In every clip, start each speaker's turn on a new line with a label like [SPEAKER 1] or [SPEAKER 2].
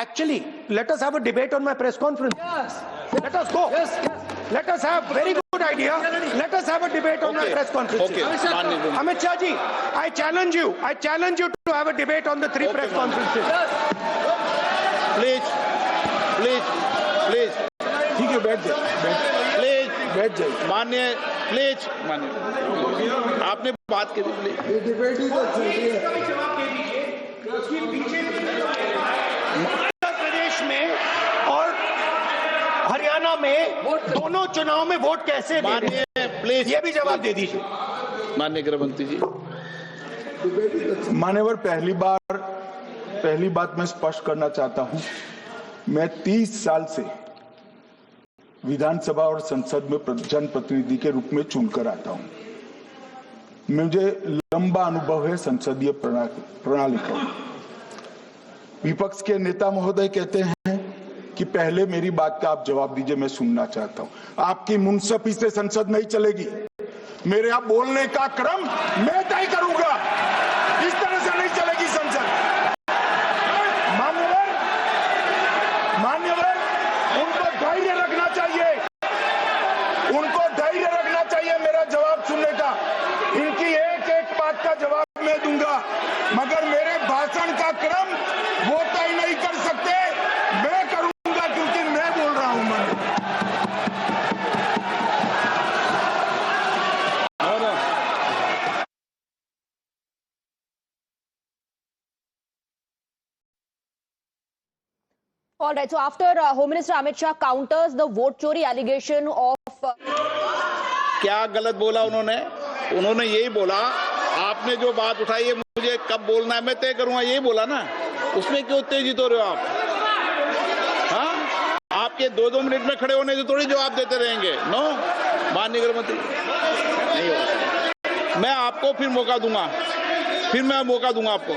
[SPEAKER 1] Actually, let us have a debate on my press conference.
[SPEAKER 2] Yes.
[SPEAKER 1] Let us go.
[SPEAKER 2] Yes.
[SPEAKER 1] Let us have very good idea. Let us have a debate on my press conference.
[SPEAKER 3] Okay.
[SPEAKER 1] Amit Shah ji, I challenge you. I challenge you to have a debate on the three press conferences.
[SPEAKER 3] Please.
[SPEAKER 4] ठीक है, बैठ जाइए, बैठ जाइए।
[SPEAKER 3] माननीय, please माननीय, आपने बात की प्लीज।
[SPEAKER 4] ये डिबेट ही तो चल रही है।
[SPEAKER 1] उत्तर प्रदेश में और हरियाणा में दोनों चुनाव में वोट कैसे दे रहे हैं?
[SPEAKER 3] माननीय प्लीज,
[SPEAKER 1] ये भी जवाब दे दीजिए।
[SPEAKER 3] माननीय गृह मंत्री जी।
[SPEAKER 4] मान्यवर, पहली बात मैं स्पष्ट करना चाहता हूं, मैं 30 साल से विधानसभा और संसद में जनप्रतिनिधि के रूप में चुनकर आता हूं। मुझे लंबा अनुभव है संसदीय प्रणाली का। विपक्ष के नेता महोदय कहते हैं कि पहले मेरी बात का आप जवाब दीजिए, मैं सुनना चाहता हूं। आपकी मुंसफी से संसद नहीं चलेगी। मेरे आप बोलने का क्रम मैं तय करूंगा। इस तरह से नहीं चलेगी संसद। मान्यवर, उनको धैर्य रखना चाहिए। उनको धैर्य रखना चाहिए मेरा जवाब सुनने का। इनकी एक एक बात का जवाब मैं दूंगा, मगर मेरे भाषण का क्रम वो तय नहीं कर सकते। मैं करूंगा क्योंकि मैं बोल रहा हूं।
[SPEAKER 5] All right. So after Home Minister Amit Shah counters the vote chori allegation of
[SPEAKER 3] क्या गलत बोला उन्होंने यही बोला, आपने जो बात उठाई है मुझे कब बोलना है मैं तय करूंगा, यही बोला ना। उसमें क्यों उत्तेजित हो रहे हो आप? हाँ, आपके 2-2 मिनट में खड़े होने से थोड़ी जवाब देते रहेंगे। नो, माननीय गृह मंत्री नहीं होगा। मैं आपको फिर मौका दूंगा, आपको।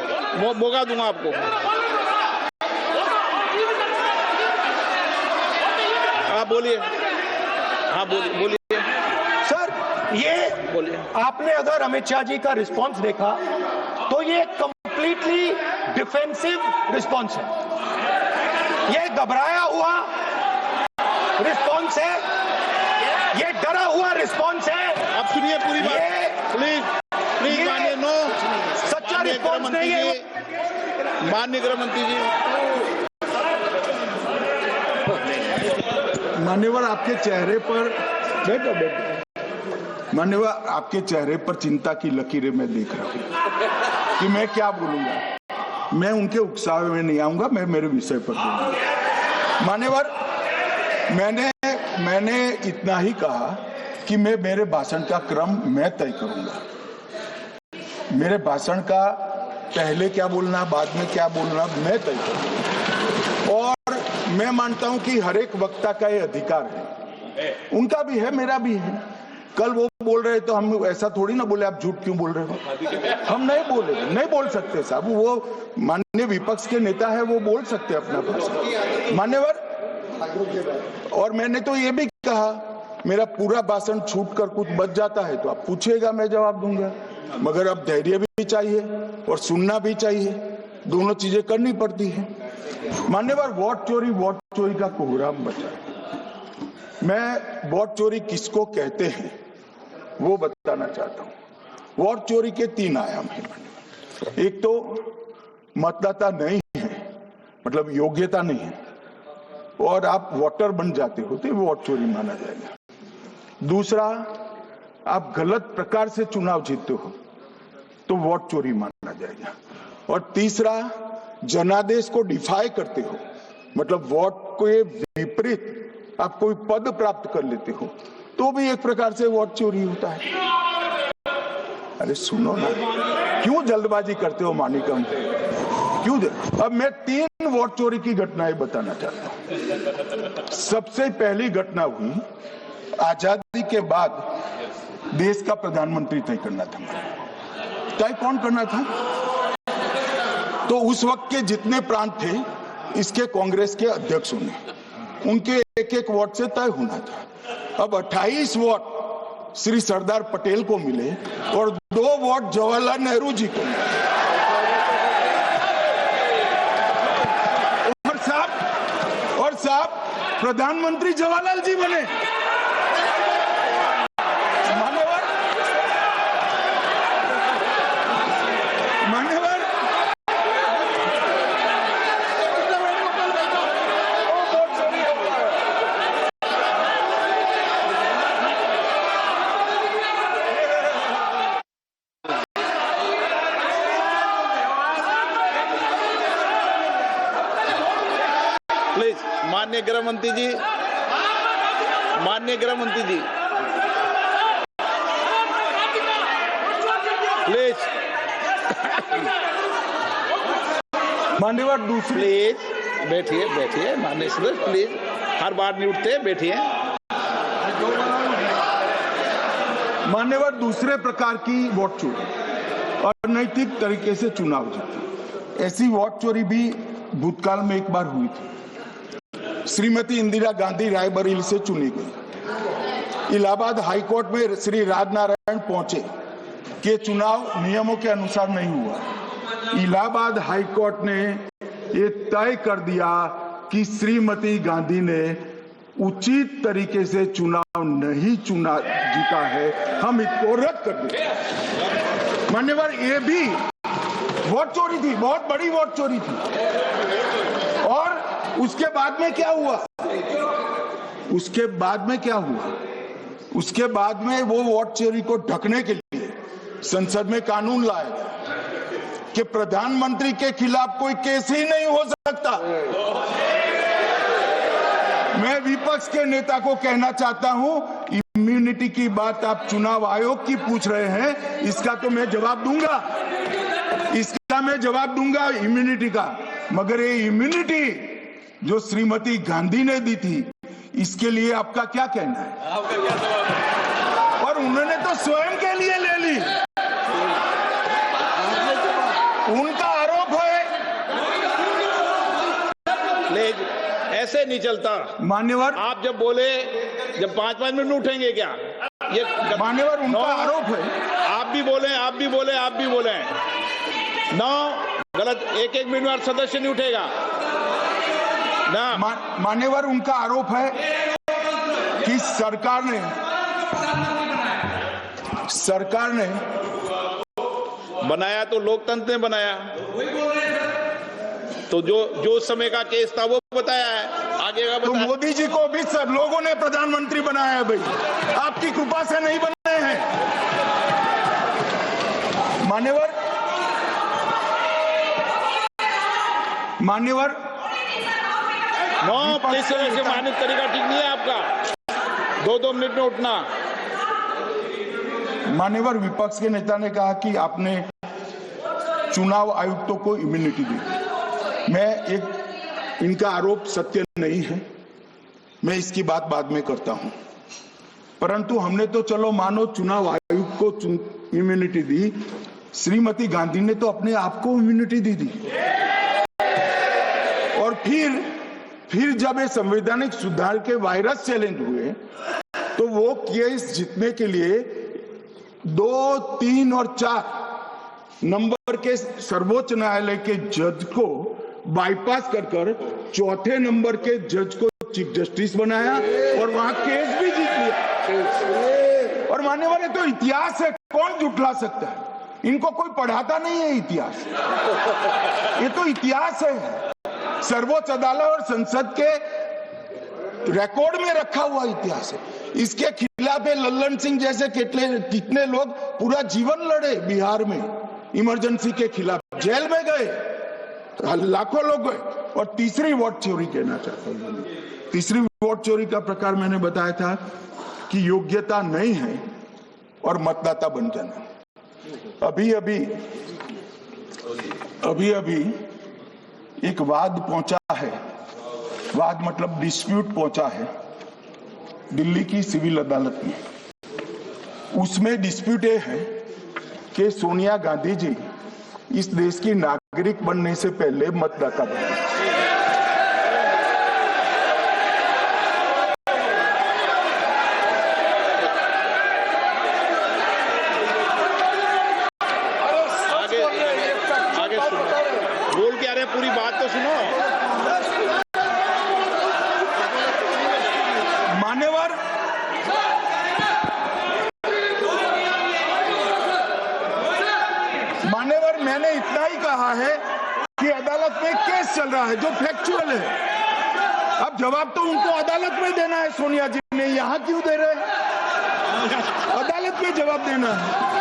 [SPEAKER 3] आप बोलिए। हाँ, बोलिए
[SPEAKER 1] सर, ये
[SPEAKER 3] बोलिए।
[SPEAKER 1] आपने अगर अमित शाह जी का रिस्पांस देखा तो ये कंप्लीटली डिफेंसिव रिस्पांस है। ये घबराया हुआ रिस्पांस है, ये डरा हुआ रिस्पांस है।
[SPEAKER 3] अब सुनिए पूरी बात, प्लीज मानिए। नो,
[SPEAKER 1] सच्चा रिस्पांस नहीं है।
[SPEAKER 3] माननीय गृह मंत्री जी।
[SPEAKER 4] मान्यवर, आपके चेहरे पर मान्यवर, आपके चेहरे पर चिंता की लकीरें मैं देख रहा हूं कि मैं क्या बोलूंगा। मैं उनके उकसावे में नहीं आऊंगा, मैं मेरे विषय पर बोलूंगा। मान्यवर, मैंने इतना ही कहा कि मैं मेरे भाषण का क्रम मैं तय करूंगा। मेरे भाषण का पहले क्या बोलना, बाद में क्या बोलना, मैं तय करूंगा। और मैं मानता हूं कि हर एक वक्ता का ये अधिकार है। उनका भी है, मेरा भी है। कल वो बोल रहे तो हम ऐसा थोड़ी ना बोले आप झूठ क्यों बोल रहे हो। हम नहीं बोल सकते साहब। वो माननीय विपक्ष के नेता है, वो बोल सकते अपना भाषण। मान्यवर, और मैंने तो ये भी कहा, मेरा पूरा भाषण छूट कर कुछ बच जाता है तो आप पूछिएगा, मैं जवाब दूंगा। मगर अब धैर्य भी चाहिए और सुनना भी चाहिए, दोनों चीजें करनी पड़ती है। मान्यवर, वोट चोरी का कोहराम बचा। मैं वोट चोरी किसको कहते हैं वो बताना चाहता हूं। वोट चोरी के 3 आयाम हैं। एक तो मतदाता नहीं है, मतलब योग्यता नहीं है, और आप वोटर बन जाते हो तो वोट चोरी माना जाएगा। दूसरा, आप गलत प्रकार से चुनाव जीतते हो तो वोट चोरी माना जाएगा। और तीसरा, जनादेश को डिफाई करते हो, मतलब वोट के विपरीत आप कोई पद प्राप्त कर लेते हो तो भी एक प्रकार से वोट चोरी होता है। अरे सुनो ना, क्यों जल्दबाजी करते हो मानिकम? क्यों? अब मैं 3 वोट चोरी की घटनाएं बताना चाहता हूं। सबसे पहली घटना हुई, आजादी के बाद देश का प्रधानमंत्री तय करना था। तय कौन करना था? तो उस वक्त के जितने प्रांत थे, इसके कांग्रेस के अध्यक्षों ने, उनके एक वोट से तय होना था। अब 28 वोट श्री सरदार पटेल को मिले और 2 वोट जवाहरलाल नेहरू जी को मिले। और साहब प्रधानमंत्री जवाहरलाल जी बने। मान्यवर मान्यवर
[SPEAKER 3] प्लीज माननीय गृह मंत्री जी, माननीय गृह मंत्री जी, प्लीज
[SPEAKER 4] मान्यवर दूसरी
[SPEAKER 3] प्लीज बैठिए, बैठिए माननीय सदस्य, प्लीज हर बार नहीं उठते, बैठिए।
[SPEAKER 4] मान्यवर दूसरे प्रकार की वोट चोरी और अनैतिक तरीके से चुनाव जीती, ऐसी वोट चोरी भी भूतकाल में एक बार हुई थी। श्रीमती इंदिरा गांधी रायबरेली से चुनी गई। इलाहाबाद हाईकोर्ट में श्री राजनारायण पहुंचे कि चुनाव नियमों के अनुसार नहीं हुआ। इलाहाबाद हाईकोर्ट ने ये तय कर दिया कि श्रीमती गांधी ने उचित तरीके से चुनाव नहीं जीता है, हम इसको रद्द कर दें। मान्यवर ये भी वोट चोरी थी, बहुत बड़ी वोट चोरी थी। और उसके बाद में क्या हुआ? उसके बाद में क्या हुआ? उसके बाद में वो वोट चोरी को ढकने के लिए संसद में कानून लाया गया कि प्रधानमंत्री के खिलाफ कोई केस ही नहीं हो सकता। मैं विपक्ष के नेता को कहना चाहता हूं, इम्यूनिटी की बात आप चुनाव आयोग की पूछ रहे हैं, इसका तो मैं जवाब दूंगा, इसका मैं जवाब दूंगा इम्यूनिटी का। मगर ये इम्यूनिटी जो श्रीमती गांधी ने दी थी, इसके लिए आपका क्या कहना है? आपका क्या जवाब है? और उन्होंने तो स्वयं के लिए ले ली। उनका आरोप है।
[SPEAKER 3] प्लीज ऐसे नहीं चलता
[SPEAKER 4] मान्यवर,
[SPEAKER 3] आप जब बोले, जब 5-5 मिनट उठेंगे क्या? ये
[SPEAKER 4] मान्यवर उनका आरोप है।
[SPEAKER 3] आप भी बोले, आप भी बोले, आप भी बोले। नौ गलत, एक मिनट में सदस्य नहीं उठेगा ना।
[SPEAKER 4] मान्यवर उनका आरोप है कि सरकार ने
[SPEAKER 3] बनाया तो लोकतंत्र ने बनाया, तो जो समय का केस था वो बताया है, आगे का
[SPEAKER 4] तो
[SPEAKER 3] बताया।
[SPEAKER 4] मोदी जी को भी सब लोगों ने प्रधानमंत्री बनाया है भाई, आपकी कृपा से नहीं बने हैं। मान्यवर
[SPEAKER 3] नो प्लीज से माननीय तरीका ठीक नहीं है आपका, 2-2 मिनट में उठना।
[SPEAKER 4] मान्यवर विपक्ष के नेता ने कहा कि आपने चुनाव आयुक्तों को इम्यूनिटी दी। इनका आरोप सत्य नहीं है, मैं इसकी बात बाद में करता हूं। परंतु हमने तो चलो मानो चुनाव आयुक्त को इम्यूनिटी दी, श्रीमती गांधी ने तो अपने आप को इम्यूनिटी दी। और फिर जब ये संवैधानिक सुधार के वायरस चैलेंज हुए, तो वो केस जीतने के लिए 2, 3 और 4 नंबर के सर्वोच्च न्यायालय के जज को बाईपास कर चौथे नंबर के जज को चीफ जस्टिस बनाया और वहां केस भी जीत लिया। और मान्यवर ये तो इतिहास है, कौन जुटला सकता है? इनको कोई पढ़ाता नहीं है इतिहास, ये तो इतिहास है, सर्वोच्च अदालत और संसद के रिकॉर्ड में रखा हुआ इतिहास है। इसके खिलाफ लल्लन सिंह जैसे कितने लोग पूरा जीवन लड़े बिहार में, इमरजेंसी के खिलाफ जेल में गए, लाखों लोग गए। और तीसरी वोट चोरी कहना चाहता हूं, तीसरी वोट चोरी का प्रकार मैंने बताया था कि योग्यता नहीं है और मतदाता बन जाना। अभी अभी एक वाद पहुंचा है, वाद मतलब डिस्प्यूट पहुंचा है दिल्ली की सिविल अदालत में। उसमें डिस्प्यूट ये है कि सोनिया गांधी जी इस देश की नागरिक बनने से पहले मतदाता बने।
[SPEAKER 3] आगे सुनो, बोल क्या रहे, पूरी बात तो सुनो।
[SPEAKER 4] मैंने इतना ही कहा है कि अदालत में केस चल रहा है जो फैक्चुअल है। अब जवाब तो उनको अदालत में देना है, सोनिया जी ने यहाँ क्यों दे रहे हैं? अदालत में जवाब देना है।